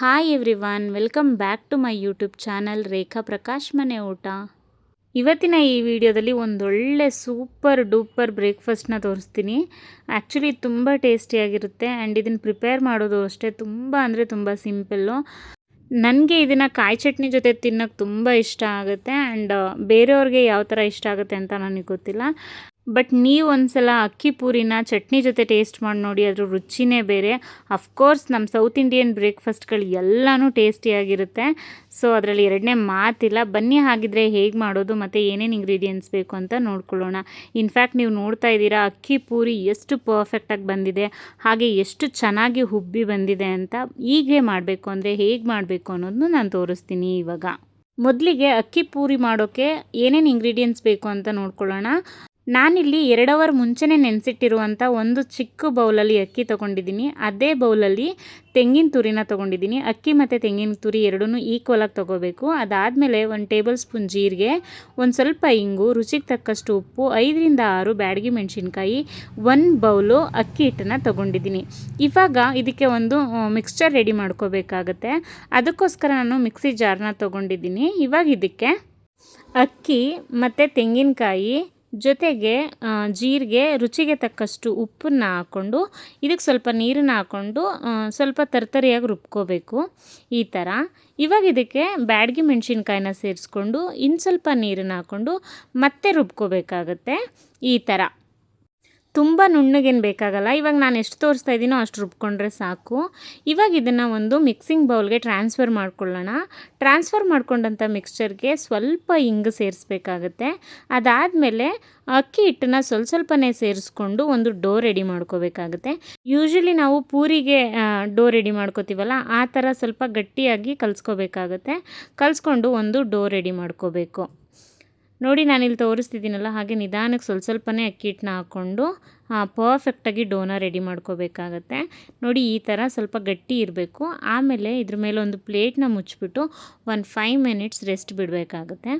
Hi everyone, welcome back to my YouTube channel Rekha Prakash ಮನೆ ಊಟ. ಇವತ್ತಿನ ಈ ವಿಡಿಯೋದಲ್ಲಿ ಒಂದೊಳ್ಳೆ ಸೂಪರ್ ಡೂಪರ್ ಬ್ರೇಕ್ಫಾಸ್ಟ್ನ ತೋರಿಸ್ತೀನಿ. ಆ್ಯಕ್ಚುಲಿ ತುಂಬ ಟೇಸ್ಟಿಯಾಗಿರುತ್ತೆ ಆ್ಯಂಡ್ ಇದನ್ನು ಪ್ರಿಪೇರ್ ಮಾಡೋದು ಅಷ್ಟೇ ತುಂಬ ಸಿಂಪಲ್ಲು. ನನಗೆ ಇದನ್ನು ಕಾಯಿ ಚಟ್ನಿ ಜೊತೆ ತಿನ್ನೋಕ್ಕೆ ತುಂಬ ಇಷ್ಟ ಆಗುತ್ತೆ ಆ್ಯಂಡ್ ಬೇರೆಯವ್ರಿಗೆ ಯಾವ ಥರ ಇಷ್ಟ ಆಗುತ್ತೆ ಅಂತ ನನಗೆ ಗೊತ್ತಿಲ್ಲ. ಬಟ್ ನೀವು ಒಂದ್ಸಲ ಅಕ್ಕಿ ಪೂರಿನ ಚಟ್ನಿ ಜೊತೆ ಟೇಸ್ಟ್ ಮಾಡಿ ನೋಡಿ, ಅದ್ರ ರುಚಿನೇ ಬೇರೆ. ಅಫ್ಕೋರ್ಸ್ ನಮ್ಮ ಸೌತ್ ಇಂಡಿಯನ್ ಬ್ರೇಕ್ಫಾಸ್ಟ್ಗಳು ಎಲ್ಲನೂ ಟೇಸ್ಟಿಯಾಗಿರುತ್ತೆ, ಸೊ ಅದರಲ್ಲಿ ಎರಡನೇ ಮಾತಿಲ್ಲ. ಬನ್ನಿ ಹಾಗಿದ್ರೆ ಹೇಗೆ ಮಾಡೋದು ಮತ್ತು ಏನೇನು ಇಂಗ್ರೀಡಿಯೆಂಟ್ಸ್ ಬೇಕು ಅಂತ ನೋಡ್ಕೊಳ್ಳೋಣ. ಇನ್ಫ್ಯಾಕ್ಟ್ ನೀವು ನೋಡ್ತಾ ಇದ್ದೀರಾ ಅಕ್ಕಿ ಪೂರಿ ಎಷ್ಟು ಪರ್ಫೆಕ್ಟಾಗಿ ಬಂದಿದೆ, ಹಾಗೆ ಎಷ್ಟು ಚೆನ್ನಾಗಿ ಹುಬ್ಬಿ ಬಂದಿದೆ ಅಂತ. ಹೀಗೆ ಮಾಡಬೇಕು ಅಂದರೆ ಹೇಗೆ ಮಾಡಬೇಕು ಅನ್ನೋದನ್ನು ನಾನು ತೋರಿಸ್ತೀನಿ ಇವಾಗ. ಮೊದಲಿಗೆ ಅಕ್ಕಿ ಪೂರಿ ಮಾಡೋಕ್ಕೆ ಏನೇನು ಇಂಗ್ರೀಡಿಯೆಂಟ್ಸ್ ಬೇಕು ಅಂತ ನೋಡ್ಕೊಳ್ಳೋಣ. ನಾನಿಲ್ಲಿ 2 ಅವರ್ ಮುಂಚೆನೇ ನೆನೆಸಿಟ್ಟಿರುವಂಥ ಒಂದು ಚಿಕ್ಕ ಬೌಲಲ್ಲಿ ಅಕ್ಕಿ ತೊಗೊಂಡಿದ್ದೀನಿ. ಅದೇ ಬೌಲಲ್ಲಿ ತೆಂಗಿನ ತುರಿನ ತೊಗೊಂಡಿದ್ದೀನಿ. ಅಕ್ಕಿ ಮತ್ತು ತೆಂಗಿನ ತುರಿ ಎರಡೂ ಈಕ್ವಲಾಗಿ ತೊಗೋಬೇಕು. ಅದಾದಮೇಲೆ 1 ಟೇಬಲ್ ಸ್ಪೂನ್ ಜೀರಿಗೆ, ಒಂದು ಸ್ವಲ್ಪ ಇಂಗು, ರುಚಿಗೆ ತಕ್ಕಷ್ಟು ಉಪ್ಪು, 5 ರಿಂದ 6 ಬ್ಯಾಡಗಿ ಮೆಣಸಿನ್ಕಾಯಿ, 1 ಬೌಲು ಅಕ್ಕಿ ಹಿಟ್ಟನ್ನು ತೊಗೊಂಡಿದ್ದೀನಿ. ಇವಾಗ ಇದಕ್ಕೆ ಒಂದು ಮಿಕ್ಸ್ಚರ್ ರೆಡಿ ಮಾಡ್ಕೋಬೇಕಾಗತ್ತೆ. ಅದಕ್ಕೋಸ್ಕರ ನಾನು ಮಿಕ್ಸಿ ಜಾರ್ನ ತೊಗೊಂಡಿದ್ದೀನಿ. ಇವಾಗ ಇದಕ್ಕೆ ಅಕ್ಕಿ ಮತ್ತು ತೆಂಗಿನಕಾಯಿ ಜೊತೆಗೆ ಜೀರಿಗೆ, ರುಚಿಗೆ ತಕ್ಕಷ್ಟು ಉಪ್ಪನ್ನು ಹಾಕ್ಕೊಂಡು ಇದಕ್ಕೆ ಸ್ವಲ್ಪ ನೀರನ್ನು ಹಾಕ್ಕೊಂಡು ಸ್ವಲ್ಪ ತರ್ತರಿಯಾಗಿ ರುಬ್ಕೋಬೇಕು ಈ ಥರ. ಇವಾಗ ಇದಕ್ಕೆ ಬ್ಯಾಡಗಿ ಮೆಣಸಿನ್ಕಾಯಿನ ಸೇರಿಸ್ಕೊಂಡು ಇನ್ನು ಸ್ವಲ್ಪ ನೀರನ್ನು ಹಾಕ್ಕೊಂಡು ಮತ್ತೆ ರುಬ್ಕೋಬೇಕಾಗತ್ತೆ ಈ ಥರ. ತುಂಬ ನುಣ್ಣಗೇನು ಬೇಕಾಗಲ್ಲ. ಇವಾಗ ನಾನು ಎಷ್ಟು ತೋರಿಸ್ತಾ ಇದ್ದೀನೋ ಅಷ್ಟು ರುಬ್ಕೊಂಡ್ರೆ ಸಾಕು. ಇವಾಗ ಇದನ್ನು ಒಂದು ಮಿಕ್ಸಿಂಗ್ ಬೌಲ್ಗೆ ಟ್ರಾನ್ಸ್ಫರ್ ಮಾಡ್ಕೊಳ್ಳೋಣ. ಟ್ರಾನ್ಸ್ಫರ್ ಮಾಡ್ಕೊಂಡಂಥ ಮಿಕ್ಸ್ಚರ್ಗೆ ಸ್ವಲ್ಪ ಇಂಗು ಸೇರಿಸ್ಬೇಕಾಗತ್ತೆ. ಅದಾದಮೇಲೆ ಅಕ್ಕಿ ಹಿಟ್ಟನ್ನು ಸ್ವಲ್ಪನೇ ಸೇರಿಸ್ಕೊಂಡು ಒಂದು ಡೋ ರೆಡಿ ಮಾಡ್ಕೋಬೇಕಾಗುತ್ತೆ. ಯೂಶ್ವಲಿ ನಾವು ಪೂರಿಗೆ ಡೋ ರೆಡಿ ಮಾಡ್ಕೋತೀವಲ್ಲ, ಆ ಥರ ಸ್ವಲ್ಪ ಗಟ್ಟಿಯಾಗಿ ಕಲಿಸ್ಕೋಬೇಕಾಗತ್ತೆ. ಕಲಿಸ್ಕೊಂಡು ಒಂದು ಡೋ ರೆಡಿ ಮಾಡ್ಕೋಬೇಕು. ನೋಡಿ, ನಾನಿಲ್ಲಿ ತೋರಿಸ್ತಿದ್ದೀನಲ್ಲ, ಹಾಗೆ ನಿಧಾನಕ್ಕೆ ಸ್ವಲ್ಪನೇ ಅಕ್ಕಿ ಹಿಟ್ಟನ್ನ ಹಾಕ್ಕೊಂಡು ಪರ್ಫೆಕ್ಟಾಗಿ ಡೋನ ರೆಡಿ ಮಾಡ್ಕೋಬೇಕಾಗತ್ತೆ. ನೋಡಿ, ಈ ಥರ ಸ್ವಲ್ಪ ಗಟ್ಟಿ ಇರಬೇಕು. ಆಮೇಲೆ ಇದ್ರ ಮೇಲೆ ಒಂದು ಪ್ಲೇಟ್ನ ಮುಚ್ಚಿಬಿಟ್ಟು 5 ಮಿನಿಟ್ಸ್ ರೆಸ್ಟ್ ಬಿಡಬೇಕಾಗುತ್ತೆ.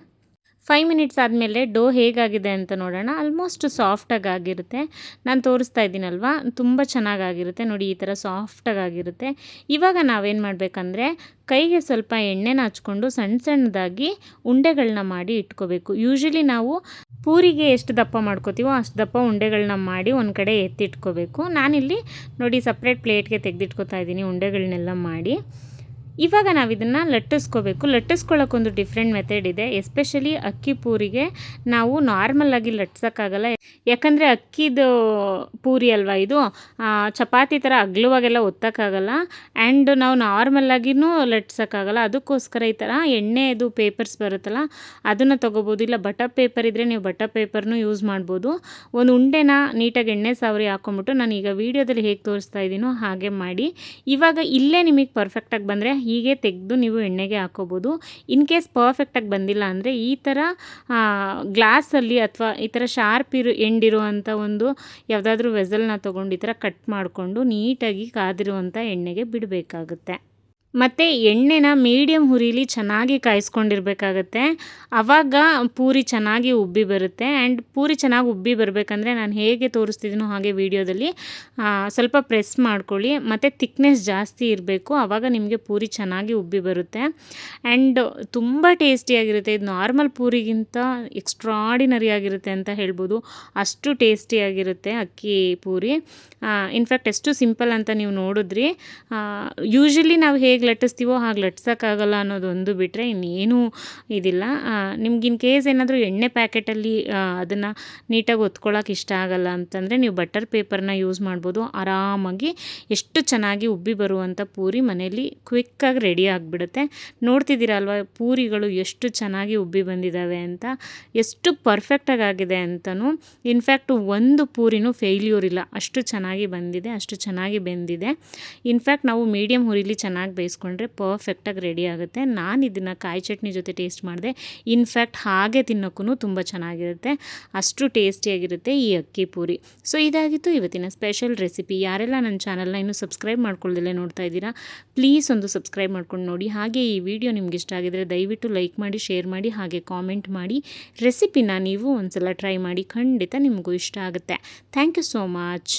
5 ಮಿನಿಟ್ಸ್ ಆದಮೇಲೆ ಡೋ ಹೇಗಾಗಿದೆ ಅಂತ ನೋಡೋಣ. ಆಲ್ಮೋಸ್ಟ್ ಸಾಫ್ಟಾಗಿ ಆಗಿರುತ್ತೆ. ನಾನು ತೋರಿಸ್ತಾ ಇದ್ದೀನಲ್ವ, ತುಂಬ ಚೆನ್ನಾಗಾಗಿರುತ್ತೆ. ನೋಡಿ, ಈ ಥರ ಸಾಫ್ಟಾಗಿರುತ್ತೆ. ಇವಾಗ ನಾವೇನು ಮಾಡಬೇಕಂದ್ರೆ ಕೈಗೆ ಸ್ವಲ್ಪ ಎಣ್ಣೆನ ಹಚ್ಕೊಂಡು ಸಣ್ಣದಾಗಿ ಉಂಡೆಗಳನ್ನ ಮಾಡಿ ಇಟ್ಕೋಬೇಕು. ಯೂಶ್ವಲಿ ನಾವು ಪೂರಿಗೆ ಎಷ್ಟು ದಪ್ಪ ಮಾಡ್ಕೋತೀವೋ ಅಷ್ಟು ದಪ್ಪ ಉಂಡೆಗಳನ್ನ ಮಾಡಿ ಒಂದು ಕಡೆ ಎತ್ತಿಟ್ಕೋಬೇಕು. ನಾನಿಲ್ಲಿ ನೋಡಿ ಸಪ್ರೇಟ್ ಪ್ಲೇಟ್ಗೆ ತೆಗೆದಿಟ್ಕೋತಾ ಇದ್ದೀನಿ ಉಂಡೆಗಳನ್ನೆಲ್ಲ ಮಾಡಿ. ಇವಾಗ ನಾವು ಇದನ್ನು ಲಟ್ಟಿಸ್ಕೋಬೇಕು. ಲಟ್ಟಿಸ್ಕೊಳ್ಳೋಕ್ಕೊಂದು ಡಿಫ್ರೆಂಟ್ ಮೆಥಡ್ ಇದೆ. ಎಸ್ಪೆಷಲಿ ಅಕ್ಕಿ ಪೂರಿಗೆ ನಾವು ನಾರ್ಮಲಾಗಿ ಲಟ್ಸೋಕ್ಕಾಗಲ್ಲ, ಯಾಕಂದರೆ ಅಕ್ಕಿದು ಪೂರಿ ಅಲ್ವಾ ಇದು, ಚಪಾತಿ ಥರ ಅಗ್ಲವಾಗೆಲ್ಲ ಒತ್ತೋಕ್ಕಾಗಲ್ಲ ಆ್ಯಂಡ್ ನಾವು ನಾರ್ಮಲಾಗಿಯೂ ಲಟ್ಸೋಕ್ಕಾಗಲ್ಲ. ಅದಕ್ಕೋಸ್ಕರ ಈ ಥರ ಎಣ್ಣೆದು ಪೇಪರ್ಸ್ ಬರುತ್ತಲ್ಲ ಅದನ್ನು ತೊಗೋಬೋದು. ಇಲ್ಲ ಬಟರ್ ಪೇಪರ್ ಇದ್ದರೆ ನೀವು ಬಟರ್ ಪೇಪರ್ನೂ ಯೂಸ್ ಮಾಡ್ಬೋದು. ಒಂದು ಉಂಡೆನ ನೀಟಾಗಿ ಎಣ್ಣೆ ಸಾವರಿ ಹಾಕ್ಕೊಂಬಿಟ್ಟು ನಾನು ಈಗ ವೀಡಿಯೋದಲ್ಲಿ ಹೇಗೆ ತೋರಿಸ್ತಾ ಇದ್ದೀನೋ ಹಾಗೆ ಮಾಡಿ. ಇವಾಗ ಇಲ್ಲೇ ನಿಮಗೆ ಪರ್ಫೆಕ್ಟಾಗಿ ಬಂದರೆ ಹೀಗೆ ತೆಗೆದು ನೀವು ಎಣ್ಣೆಗೆ ಹಾಕೋಬೋದು. ಇನ್ ಕೇಸ್ ಪರ್ಫೆಕ್ಟಾಗಿ ಬಂದಿಲ್ಲ ಅಂದರೆ ಈ ಥರ ಗ್ಲಾಸಲ್ಲಿ ಅಥವಾ ಈ ಥರ ಶಾರ್ಪ್ ಎಂಡಿರುವಂಥ ಒಂದು ಯಾವುದಾದ್ರೂ ವೆಸಲ್ನ ತೊಗೊಂಡು ಈ ಥರ ಕಟ್ ಮಾಡಿಕೊಂಡು ನೀಟಾಗಿ ಕಾದಿರುವಂಥ ಎಣ್ಣೆಗೆ ಬಿಡಬೇಕಾಗುತ್ತೆ. ಮತ್ತು ಎಣ್ಣೆನ ಮೀಡಿಯಮ್ ಹುರಿಲಿ ಚೆನ್ನಾಗಿ ಕಾಯಿಸ್ಕೊಂಡಿರ್ಬೇಕಾಗತ್ತೆ. ಆವಾಗ ಪೂರಿ ಚೆನ್ನಾಗಿ ಉಬ್ಬಿ ಬರುತ್ತೆ. ಆ್ಯಂಡ್ ಪೂರಿ ಚೆನ್ನಾಗಿ ಉಬ್ಬಿ ಬರಬೇಕಂದ್ರೆ ನಾನು ಹೇಗೆ ತೋರಿಸ್ತಿದ್ದೀನೋ ಹಾಗೆ ವೀಡಿಯೋದಲ್ಲಿ ಸ್ವಲ್ಪ ಪ್ರೆಸ್ ಮಾಡ್ಕೊಳ್ಳಿ. ಮತ್ತು ಥಿಕ್ನೆಸ್ ಜಾಸ್ತಿ ಇರಬೇಕು, ಆವಾಗ ನಿಮಗೆ ಪೂರಿ ಚೆನ್ನಾಗಿ ಉಬ್ಬಿ ಬರುತ್ತೆ ಆ್ಯಂಡ್ ತುಂಬ ಟೇಸ್ಟಿಯಾಗಿರುತ್ತೆ. ಇದು ನಾರ್ಮಲ್ ಪೂರಿಗಿಂತ ಎಕ್ಸ್ಟ್ರಾಡಿನರಿ ಆಗಿರುತ್ತೆ ಅಂತ ಹೇಳ್ಬೋದು. ಅಷ್ಟು ಟೇಸ್ಟಿಯಾಗಿರುತ್ತೆ ಅಕ್ಕಿ ಪೂರಿ. ಇನ್ಫ್ಯಾಕ್ಟ್ ಎಷ್ಟು ಸಿಂಪಲ್ ಅಂತ ನೀವು ನೋಡಿದ್ರಿ. ಯೂಶ್ವಲಿ ನಾವು ಹೇಗೆ ಲಟ್ಟಿಸ್ತೀವೋ ಹಾಗೆ ಲಟ್ಸೋಕ್ಕಾಗಲ್ಲ ಅನ್ನೋದೊಂದು ಬಿಟ್ಟರೆ ಇನ್ನೇನೂ ಇದಿಲ್ಲ. ನಿಮ್ಗೆ ಇನ್ ಕೇಸ್ ಏನಾದರೂ ಎಣ್ಣೆ ಪ್ಯಾಕೆಟಲ್ಲಿ ಅದನ್ನು ನೀಟಾಗಿ ಒತ್ಕೊಳ್ಳೋಕೆ ಇಷ್ಟ ಆಗಲ್ಲ ಅಂತಂದರೆ ನೀವು ಬಟರ್ ಪೇಪರ್ನ ಯೂಸ್ ಮಾಡ್ಬೋದು. ಆರಾಮಾಗಿ ಎಷ್ಟು ಚೆನ್ನಾಗಿ ಉಬ್ಬಿ ಬರುವಂಥ ಪೂರಿ ಮನೆಯಲ್ಲಿ ಕ್ವಿಕ್ಕಾಗಿ ರೆಡಿ ಆಗಿಬಿಡುತ್ತೆ. ನೋಡ್ತಿದ್ದೀರಾ ಅಲ್ವಾ ಪೂರಿಗಳು ಎಷ್ಟು ಚೆನ್ನಾಗಿ ಉಬ್ಬಿ ಬಂದಿದ್ದಾವೆ ಅಂತ, ಎಷ್ಟು ಪರ್ಫೆಕ್ಟಾಗಿ ಆಗಿದೆ ಅಂತಲೂ. ಇನ್ಫ್ಯಾಕ್ಟ್ ಒಂದು ಪೂರಿನೂ ಫೇಲ್ಯೂರ್ ಇಲ್ಲ, ಅಷ್ಟು ಚೆನ್ನಾಗಿ ಬಂದಿದೆ, ಅಷ್ಟು ಚೆನ್ನಾಗಿ ಬೆಂದಿದೆ. ಇನ್ಫ್ಯಾಕ್ಟ್ ನಾವು ಮೀಡಿಯಮ್ ಹುರಿಲಿ ಚೆನ್ನಾಗಿ ಬೇಯಿಸ್ಕೊಂಡ್ರೆ ಪರ್ಫೆಕ್ಟಾಗಿ ರೆಡಿ ಆಗುತ್ತೆ. ನಾನು ಇದನ್ನು ಕಾಯಿ ಚಟ್ನಿ ಜೊತೆ ಟೇಸ್ಟ್ ಮಾಡಿದೆ. ಇನ್ಫ್ಯಾಕ್ಟ್ ಹಾಗೆ ತಿನ್ನೋಕ್ಕೂ ತುಂಬ ಚೆನ್ನಾಗಿರುತ್ತೆ, ಅಷ್ಟು ಟೇಸ್ಟಿಯಾಗಿರುತ್ತೆ ಈ ಅಕ್ಕಿ ಪೂರಿ. ಸೊ ಇದಾಗಿತ್ತು ಇವತ್ತಿನ ಸ್ಪೆಷಲ್ ರೆಸಿಪಿ. ಯಾರೆಲ್ಲ ನನ್ನ ಚಾನಲ್ನ ಇನ್ನೂ ಸಬ್ಸ್ಕ್ರೈಬ್ ಮಾಡ್ಕೊಳ್ಳ್ದಲ್ಲೇ ನೋಡ್ತಾ ಇದ್ದೀರಾ, ಪ್ಲೀಸ್ ಒಂದು ಸಬ್ಸ್ಕ್ರೈಬ್ ಮಾಡ್ಕೊಂಡು ನೋಡಿ. ಹಾಗೆ ಈ ವಿಡಿಯೋ ನಿಮ್ಗೆ ಇಷ್ಟ ಆಗಿದರೆ ದಯವಿಟ್ಟು ಲೈಕ್ ಮಾಡಿ, ಶೇರ್ ಮಾಡಿ, ಹಾಗೆ ಕಾಮೆಂಟ್ ಮಾಡಿ. ರೆಸಿಪಿನ ನೀವು ಒಂದ್ಸಲ ಟ್ರೈ ಮಾಡಿ, ಖಂಡಿತ ನಿಮಗೂ ಇಷ್ಟ ಆಗುತ್ತೆ. Thank you so much.